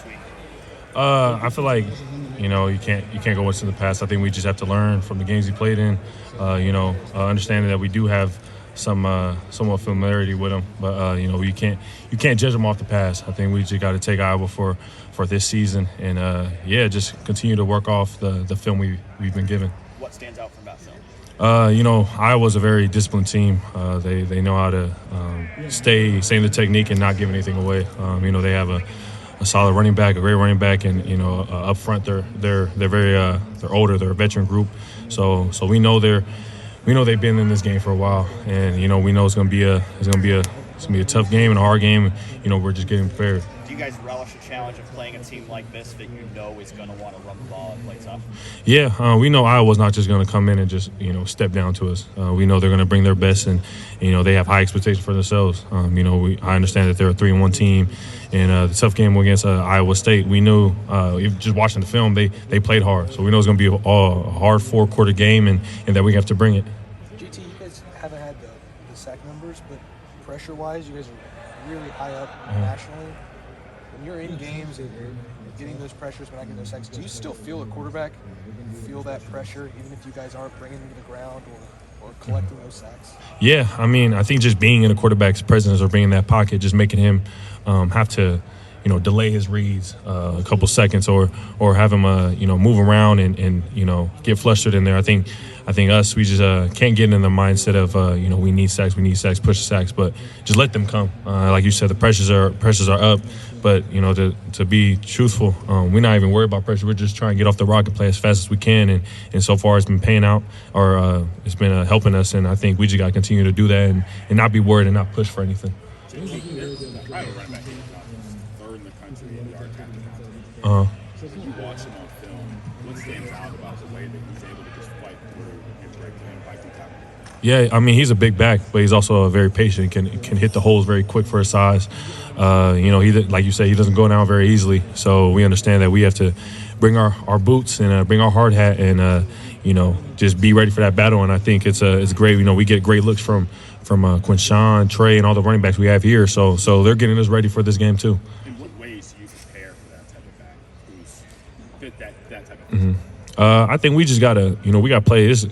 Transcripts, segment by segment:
this week? I feel like, you can't go what's in the past. I think we just have to learn from the games he played in. Understanding that we do have somewhat familiarity with him, but you can't judge him off the past. I think we just got to take Iowa for this season, and just continue to work off the film we've been given. What stands out from that film? Iowa's a very disciplined team. They know how to stay in the technique and not give anything away. They have a solid running back, a great running back, and up front they're very they're older, they're a veteran group. So we know they've been in this game for a while, and we know it's gonna be a tough game and a hard game. We're just getting prepared. Do you guys relish the challenge of playing a team like this that is going to want to run the ball and play tough? Yeah, we know Iowa's not just going to come in and just step down to us. We know they're going to bring their best, and they have high expectations for themselves. I understand that they're a 3-1 team, and the tough game against Iowa State, we knew just watching the film they played hard, so we know it's going to be a hard 4-quarter game, and that we have to bring it. JT, you guys haven't had the sack numbers, but pressure-wise, you guys are really high up nationally. When you're in games and you're getting those pressures, but not getting those sacks, do you still feel a quarterback feel that pressure, even if you guys aren't bringing them to the ground or collecting those sacks? Yeah, I think just being in a quarterback's presence or being in that pocket, just making him have to, delay his reads a couple seconds or have him, move around and get flustered in there. I think us, we just can't get in the mindset of, we need sacks, push sacks, but just let them come. Like you said, the pressures are up, but, to be truthful, we're not even worried about pressure. We're just trying to get off the rock and play as fast as we can, and so far it's been paying out, or it's been helping us, and I think we just got to continue to do that and not be worried and not push for anything. When you watch him on film, what stands out about the way that he's able to just fight through and break and fight through tackle? Yeah, he's a big back, but he's also very patient. Can hit the holes very quick for his size. He, like you said, he doesn't go down very easily. So we understand that we have to bring our boots and bring our hard hat and just be ready for that battle. And I think it's great. We get great looks from Quinshawn, Trey, and all the running backs we have here. So they're getting us ready for this game too. In what ways do you prepare for that type of back who's fit that type of thing? I think we just gotta, we gotta play. It's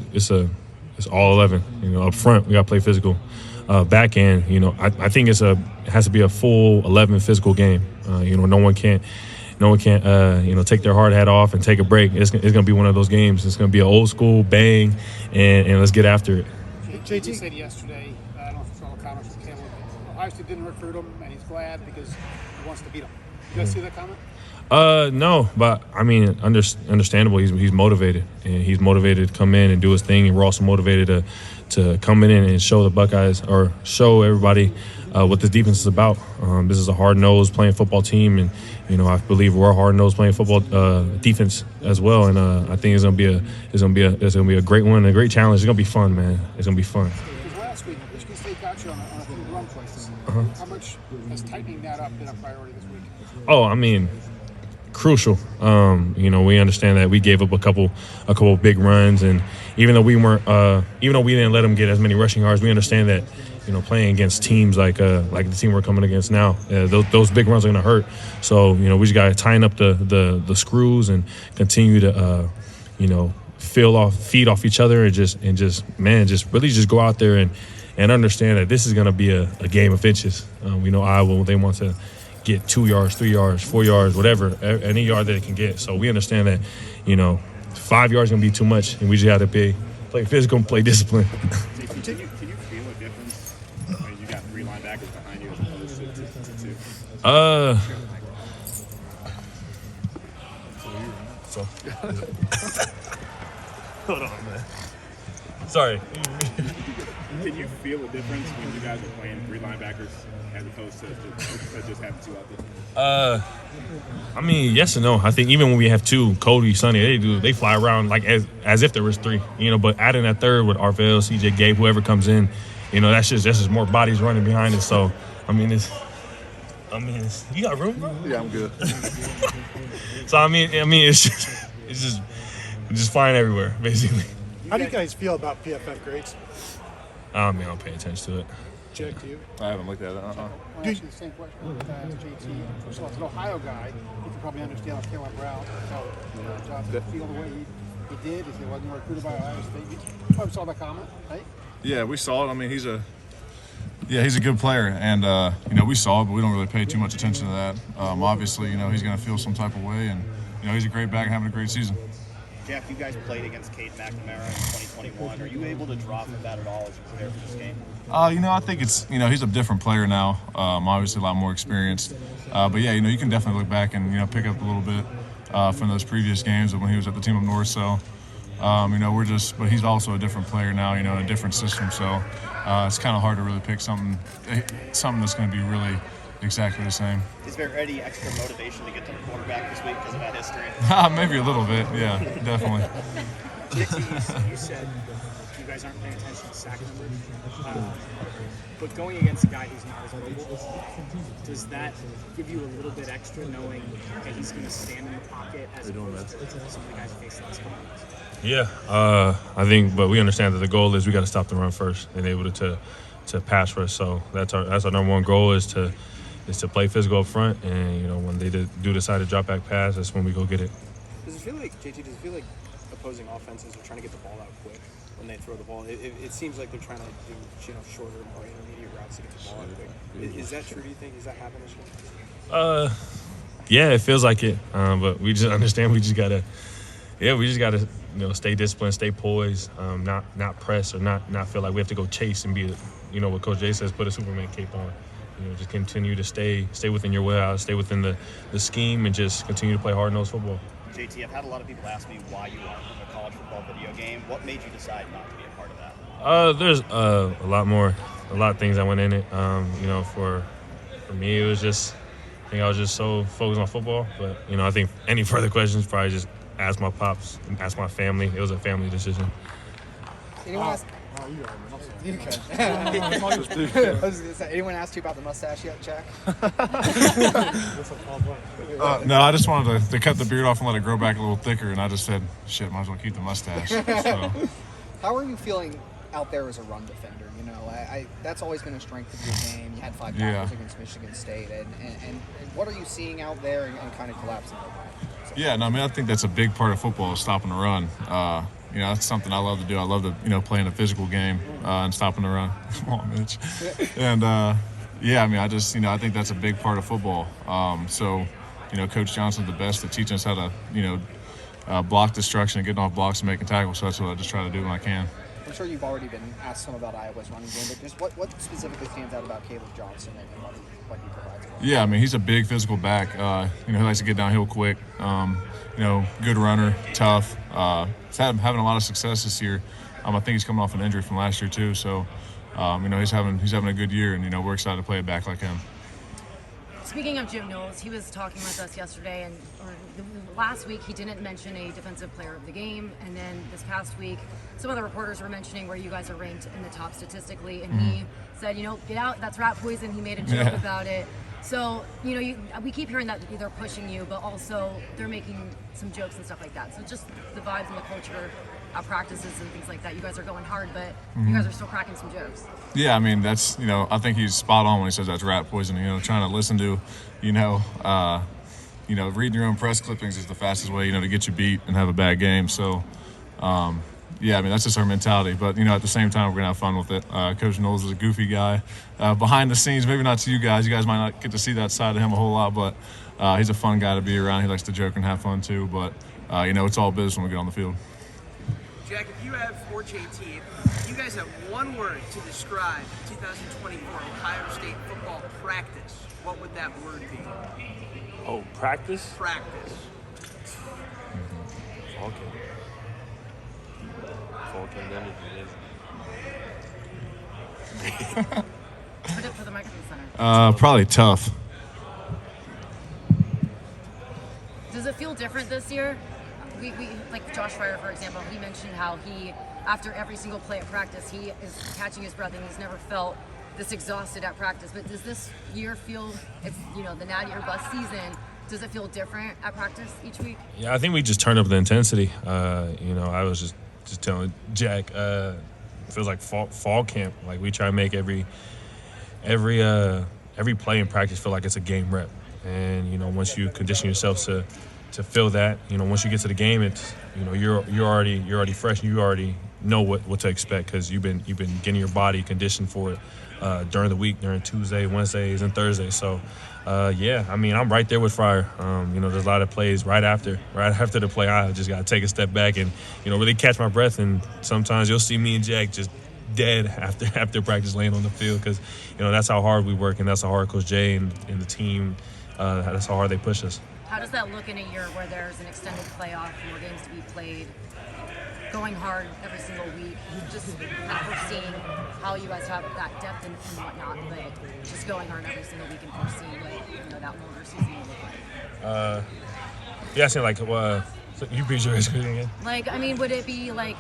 all 11. Up front we gotta play physical. Back end, I think it has to be a full 11 physical game. No one can't take their hard hat off and take a break. It's gonna be one of those games. It's gonna be an old school bang, and let's get after it. JT said yesterday, I don't know if you saw the comments from Cameron, Ohio State didn't recruit him, and he's glad because he wants to beat him. You guys see that comment? No, but understandable. He's motivated, and he's motivated to come in and do his thing. And we're also motivated to come in and show the Buckeyes or show everybody what this defense is about. This is a hard-nosed playing football team, and I believe we're a hard-nosed playing football defense as well. And I think it's gonna be a great one, a great challenge. It's gonna be fun, man. It's gonna be fun. Because last week, Michigan State got you on a few run plays. How much has tightening that up been a priority this week? Oh, crucial. We understand that we gave up a couple big runs, and even though we didn't let them get as many rushing yards, we understand that playing against teams like the team we're coming against now, those big runs are going to hurt. So we just got to tighten up the screws and continue to feed off each other and just really go out there and understand that this is going to be a game of inches. We know Iowa, they want to get 2 yards, 3 yards, 4 yards, whatever, any yard that it can get. So we understand that, 5 yards is going to be too much, and we just have to play physical and play discipline. Can you feel a difference when you got 3 linebackers behind you as opposed to 2? Hold on, man. Sorry. Can you feel a difference when you guys are playing 3 linebackers as opposed to just having 2 out there? Yes and no. I think even when we have 2, Cody, Sonny, they fly around like as if there was 3. But adding that third with Arvell, CJ, Gabe, whoever comes in, that's just more bodies running behind us. So you got room, bro? Yeah, I'm good. So it's just flying everywhere, basically. How do you guys feel about PFF grades? I don't pay attention to it. Jack, to you. I haven't looked at it. I want to ask you the same question that I asked JT. First of all, as an Ohio guy, you can probably understand how Kaleb Johnson feel the way he did. He wasn't recruited by Ohio State. You probably saw that comment, right? Yeah, we saw it. I mean, he's a good player, and we saw it, but we don't really pay too much attention to that. Obviously, he's going to feel some type of way, and he's a great back and having a great season. Jack, you guys played against Cade McNamara in 2021. Are you able to draw from that at all as you prepare for this game? I think it's he's a different player now. Obviously, a lot more experienced. But yeah, you can definitely look back and pick up a little bit from those previous games when he was at the team up north. So. But he's also a different player now, in a different system. So it's kind of hard to really pick something that's going to be really exactly the same. Is there any extra motivation to get to the quarterback this week because of that history? Maybe a little bit, yeah, definitely. You said you guys aren't paying attention to sack numbers, but going against a guy who's not as mobile, does that give you a little bit extra knowing that he's going to stand in the pocket as opposed to some of the guys who face the last couple of weeks? Yeah, I think, but we understand that the goal is we got to stop the run first and able to pass rush. So that's our number one goal is to play physical up front, and when they do decide to drop back pass, that's when we go get it. Does it feel like opposing offenses are trying to get the ball out quick when they throw the ball? It seems like they're trying to do shorter, more intermediate routes to get the ball out quick. Is that true? Do you think? Does that happen this year? Yeah, it feels like it, but we just understand we just gotta stay disciplined, stay poised, not press or not feel like we have to go chase and be what Coach Jay says, put a Superman cape on. Just continue to stay within your wheelhouse, stay within the scheme, and just continue to play hard-nosed football. JT, I've had a lot of people ask me why you aren't in a college football video game. What made you decide not to be a part of that? There's a lot of things that went in it. For me, it was just, I think I was just so focused on football. But, I think any further questions, probably just ask my pops, ask my family. It was a family decision. Anyone asked you about the mustache yet, Jack? No, I just wanted to cut the beard off and let it grow back a little thicker, and I just said, shit, might as well keep the mustache. So. How are you feeling out there as a run defender? That's always been a strength of your game. You had 5 tackles against Michigan State, and what are you seeing out there and kind of collapsing over? Yeah, no, I think that's a big part of football is stopping the run. That's something I love to do. I love to, play in a physical game and stopping the run. Come on, Mitch. And, I think that's a big part of football. Coach Johnson's the best at teaching us how to, block destruction and getting off blocks and making tackles. So that's what I just try to do when I can. I'm sure you've already been asked some about Iowa's running game, but just what specifically stands out about Kaleb Johnson and what he provides? Yeah, he's a big physical back. He likes to get downhill quick. Good runner, tough. He's having a lot of success this year. I think he's coming off an injury from last year too. So, he's having a good year, and we're excited to play a back like him. Speaking of Jim Knowles, he was talking with us yesterday, last week he didn't mention a defensive player of the game, and then this past week some of the reporters were mentioning where you guys are ranked in the top statistically, and he said, get out, that's rat poison. He made a joke about it. So, we keep hearing that they're pushing you, but also they're making some jokes and stuff like that. So just the vibes and the culture at practices and things like that. You guys are going hard, but you guys are still cracking some jokes. Yeah, that's, I think he's spot on when he says that's rat poison. Trying to listen to, reading your own press clippings is the fastest way, to get you beat and have a bad game. So, that's just our mentality. But, at the same time, we're going to have fun with it. Coach Knowles is a goofy guy. Behind the scenes, maybe not to you guys. You guys might not get to see that side of him a whole lot, but he's a fun guy to be around. He likes to joke and have fun too. But, it's all business when we get on the field. Jack, if you have, or JT, you guys have one word to describe 2024 Ohio State football practice, what would that word be? Oh, practice? Practice. Falcon Put it for the microphone center. Probably tough. Does it feel different this year? We like Josh Fryer, for example, he mentioned how he, after every single play at practice, he is catching his breath and he's never felt this exhausted at practice. But does this year feel, it's the natty or bust season, does it feel different at practice each week? Yeah, I think we just turn up the intensity. I was just telling Jack, it feels like fall camp. Like we try to make every every play in practice feel like it's a game rep. And, you know, once you condition yourself to feel that, you know, once you get to the game, it's, you know, you're already fresh and you already know what to expect because you've been getting your body conditioned for it during the week, during Tuesday, Wednesdays, and Thursdays. So, yeah, I mean, I'm right there with Fryer. You know, there's a lot of plays right after the play. I just got to take a step back and, you know, really catch my breath. And sometimes you'll see me and Jack just dead after practice laying on the field because, you know, that's how hard we work and that's how hard Coach Jay and the team, that's how hard they push us. How does that look in a year where there's an extended playoff, more games to be played, going hard every single week, just kind of foreseeing how you guys have that depth and whatnot, but just going hard every single week and foreseeing what, you know, that longer season will look like? Yeah, I like, so you repeat your question again? Like, I mean, would it be like,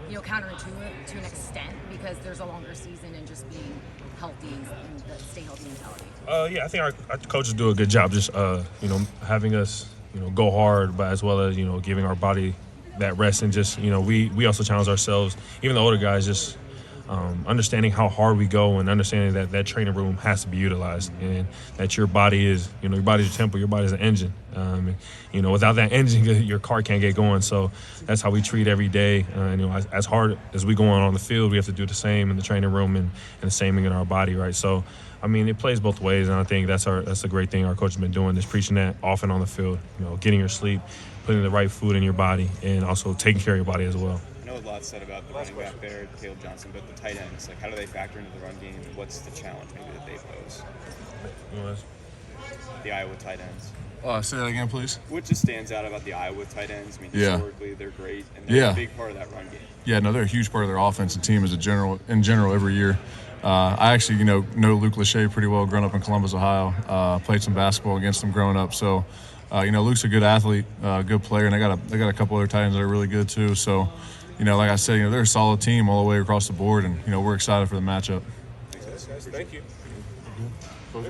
you know, counterintuitive to an extent because there's a longer season and just being healthy and the stay healthy mentality? Yeah, I think our coaches do a good job just, you know, having us, you know, go hard, but as well as, you know, giving our body that rest and just, you know, we also challenge ourselves, even the older guys, just understanding how hard we go and understanding that training room has to be utilized and that your body is, you know, your body's your temple, your body's an engine. You know, without that engine, your car can't get going. So that's how we treat every day. You know, as hard as we go on the field, we have to do the same in the training room and the same in our body, right? So, I mean, it plays both ways, and I think that's a great thing our coach has been doing is preaching that often on the field. You know, getting your sleep, putting the right food in your body, and also taking care of your body as well. I know a lot said about the running back there, Kaleb Johnson, but the tight ends, like how do they factor into the run game? What's the challenge maybe that they pose? The Iowa tight ends. Say that again, please. What just stands out about the Iowa tight ends? I mean, historically they're great, and they're a big part of that run game. Yeah, no, they're a huge part of their offensive team in general every year. I actually, know Luke Lachey pretty well, growing up in Columbus, Ohio. Played some basketball against him growing up, so Luke's a good athlete, good player, and they got a couple other tight ends that are really good too. So, like I said, they're a solid team all the way across the board, and we're excited for the matchup. Thanks, guys. Thank you.